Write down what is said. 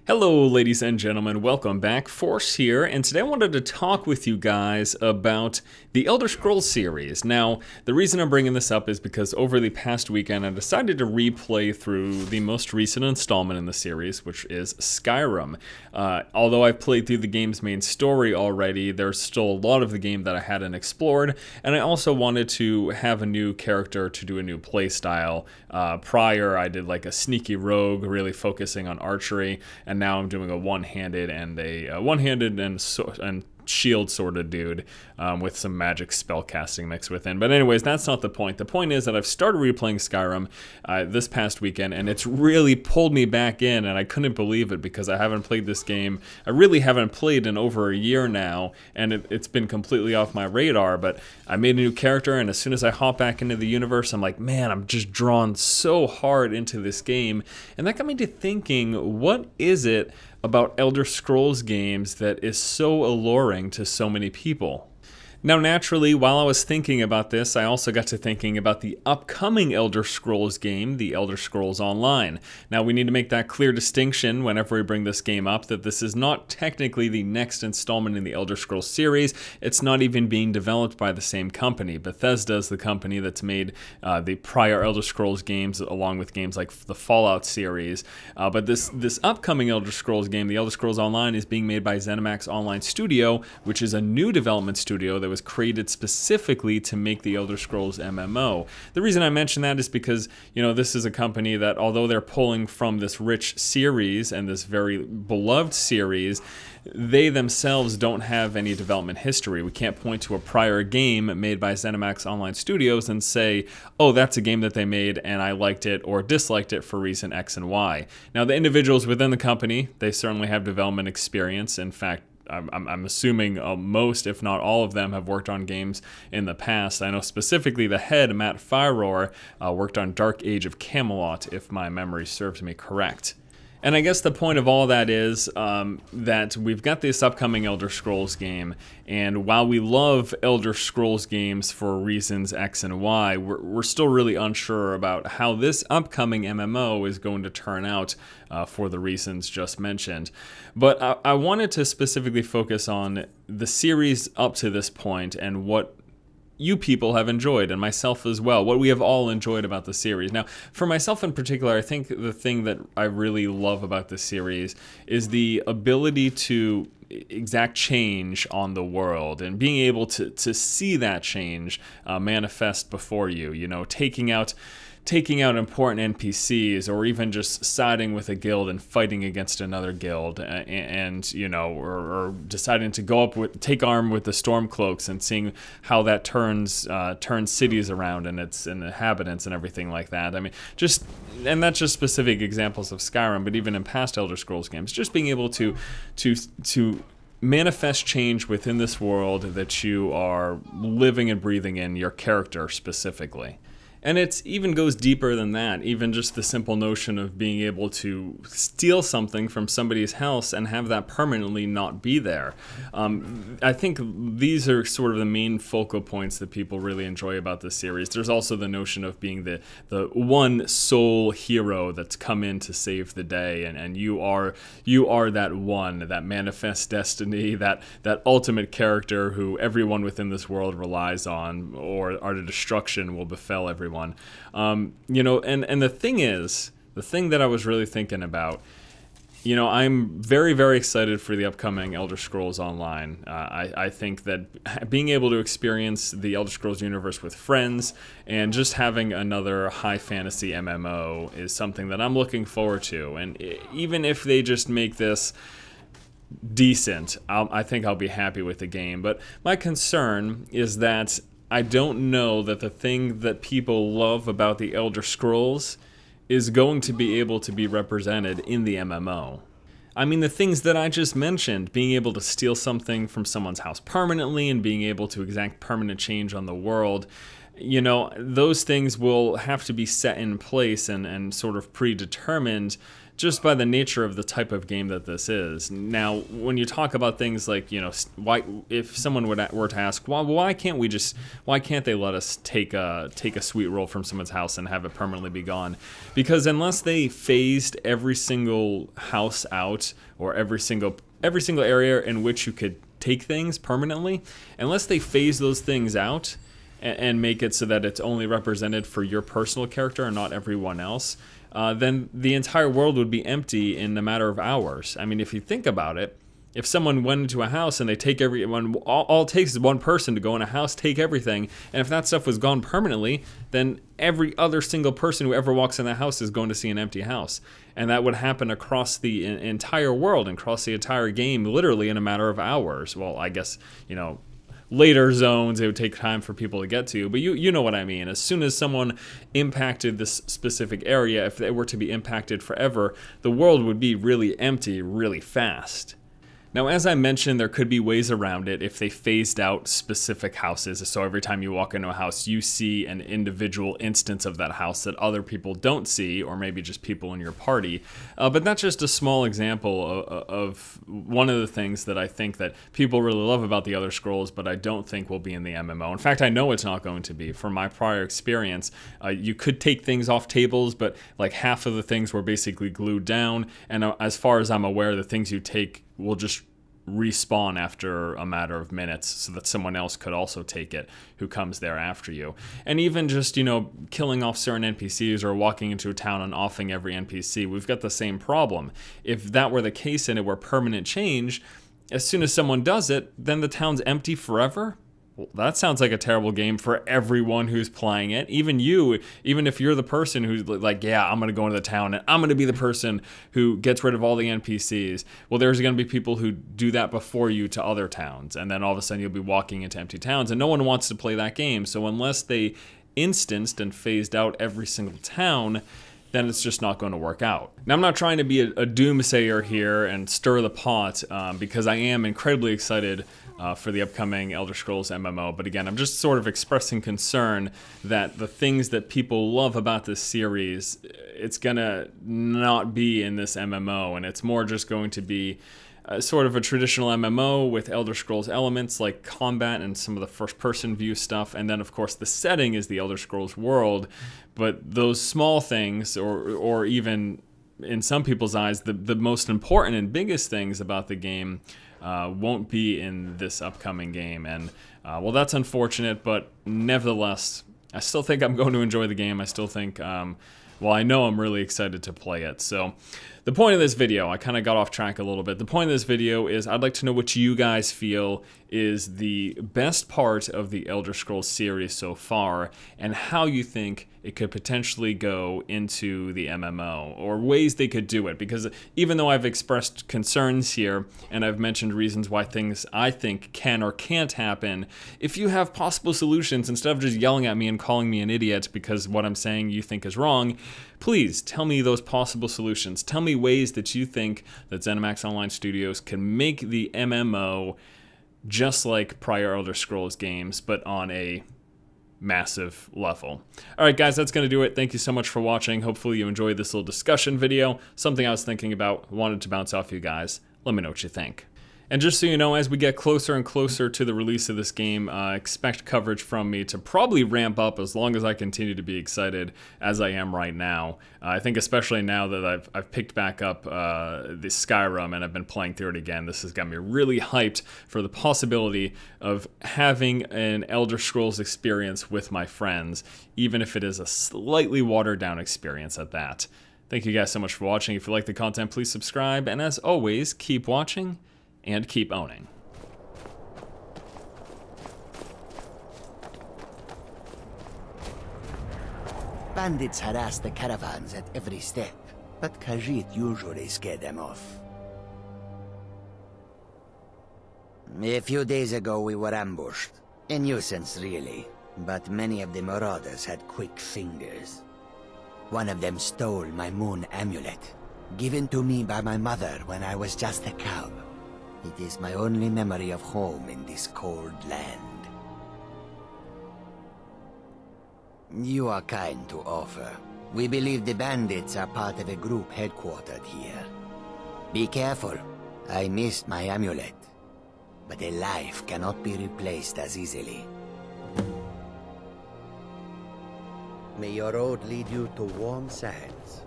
Hello ladies and gentlemen, welcome back. Force here, and today I wanted to talk with you guys about the Elder Scrolls series. Now, the reason I'm bringing this up is because over the past weekend I decided to replay through the most recent installment in the series, which is Skyrim. Although I've played through the game's main story already, there's still a lot of the game that I hadn't explored, and I also wanted to have a new character to do a new playstyle. Prior, I did like a sneaky rogue, really focusing on archery, and now I'm doing a one-handed and shield sort of dude with some magic spell casting mixed within. But anyways, that's not the point. The point is that I've started replaying Skyrim this past weekend, and it's really pulled me back in, and I couldn't believe it because I haven't played this game. I really haven't played in over a year now, and it's been completely off my radar. But I made a new character, and as soon as I hop back into the universe, I'm like, man, I'm just drawn so hard into this game. And that got me to thinking, what is it about Elder Scrolls games that is so alluring to so many people? Now, naturally, while I was thinking about this, I also got to thinking about the upcoming Elder Scrolls game, the Elder Scrolls Online. Now, we need to make that clear distinction whenever we bring this game up, that this is not technically the next installment in the Elder Scrolls series. It's not even being developed by the same company. Bethesda is the company that's made the prior Elder Scrolls games, along with games like the Fallout series. But this upcoming Elder Scrolls game, the Elder Scrolls Online, is being made by ZeniMax Online Studio, which is a new development studio that was created specifically to make the Elder Scrolls MMO. The reason I mention that is because, you know, this is a company that, although they're pulling from this rich series and this very beloved series, they themselves don't have any development history. We can't point to a prior game made by ZeniMax Online Studios and say, oh, that's a game that they made and I liked it or disliked it for reason X and Y. Now, the individuals within the company, they certainly have development experience. In fact, I'm assuming most, if not all of them, have worked on games in the past. I know specifically the head, Matt Fyror, worked on Dark Age of Camelot, if my memory serves me correct. And I guess the point of all that is that we've got this upcoming Elder Scrolls game, and while we love Elder Scrolls games for reasons X and Y, we're still really unsure about how this upcoming MMO is going to turn out for the reasons just mentioned. But I wanted to specifically focus on the series up to this point and what you people have enjoyed, and myself as well, what we have all enjoyed about the series. Now, for myself in particular, I think the thing that I really love about this series is the ability to exact change on the world and being able to see that change manifest before you. You know, taking out important NPCs, or even just siding with a guild and fighting against another guild, and you know, or deciding to go take arm with the Stormcloaks and seeing how that turns cities around and its inhabitants and everything like that. I mean, and that's just specific examples of Skyrim, but even in past Elder Scrolls games, just being able to manifest change within this world that you are living and breathing in, your character specifically. And it even goes deeper than that, even just the simple notion of being able to steal something from somebody's house and have that permanently not be there. I think these are sort of the main focal points that people really enjoy about this series. There's also the notion of being the one sole hero that's come in to save the day, and you are that one, that manifest destiny, that ultimate character who everyone within this world relies on, or the destruction will befell everyone. You know, and the thing that I was really thinking about, you know, I'm very, very excited for the upcoming Elder Scrolls Online. I think that being able to experience the Elder Scrolls universe with friends and just having another high fantasy MMO is something that I'm looking forward to. And even if they just make this decent, I think I'll be happy with the game. But my concern is that I don't know that the thing that people love about the Elder Scrolls is going to be able to be represented in the MMO. I mean, the things that I just mentioned, being able to steal something from someone's house permanently and being able to exact permanent change on the world, you know, those things will have to be set in place and sort of predetermined just by the nature of the type of game that this is. Now, when you talk about things like, you know, why, if someone were to ask, why can't they let us take a sweet roll from someone's house and have it permanently be gone? Because unless they phased every single house out, or every single area in which you could take things permanently, unless they phase those things out and make it so that it's only represented for your personal character and not everyone else, then the entire world would be empty in a matter of hours. I mean, if you think about it, if someone went into a house and they take everyone, all it takes is one person to go in a house, take everything, and if that stuff was gone permanently, then every other single person who ever walks in that house is going to see an empty house. And that would happen across the entire world and across the entire game, literally in a matter of hours. Well, I guess, you know, later zones, it would take time for people to get to, but you know what I mean. As soon as someone impacted this specific area, if they were to be impacted forever, the world would be really empty really fast. Now, as I mentioned, there could be ways around it if they phased out specific houses. So every time you walk into a house, you see an individual instance of that house that other people don't see, or maybe just people in your party. But that's just a small example of one of the things that I think that people really love about the Elder Scrolls, but I don't think will be in the MMO. In fact, I know it's not going to be. From my prior experience, you could take things off tables, but like half of the things were basically glued down. And as far as I'm aware, the things you take will just respawn after a matter of minutes so that someone else could also take it who comes there after you. And even just, you know, killing off certain NPCs or walking into a town and offing every NPC, we've got the same problem. If that were the case and it were permanent change, as soon as someone does it, then the town's empty forever? Well, that sounds like a terrible game for everyone who's playing it. Even you, even if you're the person who's like, yeah, I'm going to go into the town and I'm going to be the person who gets rid of all the NPCs. Well, there's going to be people who do that before you to other towns. And then all of a sudden you'll be walking into empty towns and no one wants to play that game. So unless they instanced and phased out every single town, then it's just not going to work out. Now, I'm not trying to be a doomsayer here and stir the pot because I am incredibly excited for the upcoming Elder Scrolls MMO, but again, I'm just sort of expressing concern that the things that people love about this series, it's gonna not be in this MMO, and it's more just going to be sort of a traditional MMO with Elder Scrolls elements like combat and some of the first-person view stuff, and then of course the setting is the Elder Scrolls world, but those small things, or even in some people's eyes, the most important and biggest things about the game won't be in this upcoming game. And well, that's unfortunate, but nevertheless, I still think I'm going to enjoy the game. I still think, well, I know I'm really excited to play it. So the point of this video, I kind of got off track a little bit. The point of this video is I'd like to know what you guys feel is the best part of the Elder Scrolls series so far, and how you think it could potentially go into the MMO, or ways they could do it. Because even though I've expressed concerns here, and I've mentioned reasons why things I think can or can't happen, if you have possible solutions, instead of just yelling at me and calling me an idiot because what I'm saying you think is wrong, please tell me those possible solutions. Tell me ways that you think that ZeniMax Online Studios can make the MMO just like prior Elder Scrolls games, but on a massive level. Alright guys, that's going to do it. Thank you so much for watching. Hopefully you enjoyed this little discussion video. Something I was thinking about, wanted to bounce off you guys. Let me know what you think. And just so you know, as we get closer and closer to the release of this game, expect coverage from me to probably ramp up as long as I continue to be excited as I am right now. I think especially now that I've picked back up the Skyrim and I've been playing through it again, this has got me really hyped for the possibility of having an Elder Scrolls experience with my friends, even if it is a slightly watered down experience at that. Thank you guys so much for watching. If you like the content, please subscribe, and as always, keep watching and keep owning. Bandits harass the caravans at every step, but Khajiit usually scare them off. A few days ago we were ambushed. A nuisance, really, but many of the marauders had quick fingers. One of them stole my moon amulet, given to me by my mother when I was just a cub. It is my only memory of home in this cold land. You are kind to offer. We believe the bandits are part of a group headquartered here. Be careful. I missed my amulet. But a life cannot be replaced as easily. May your road lead you to warm sands.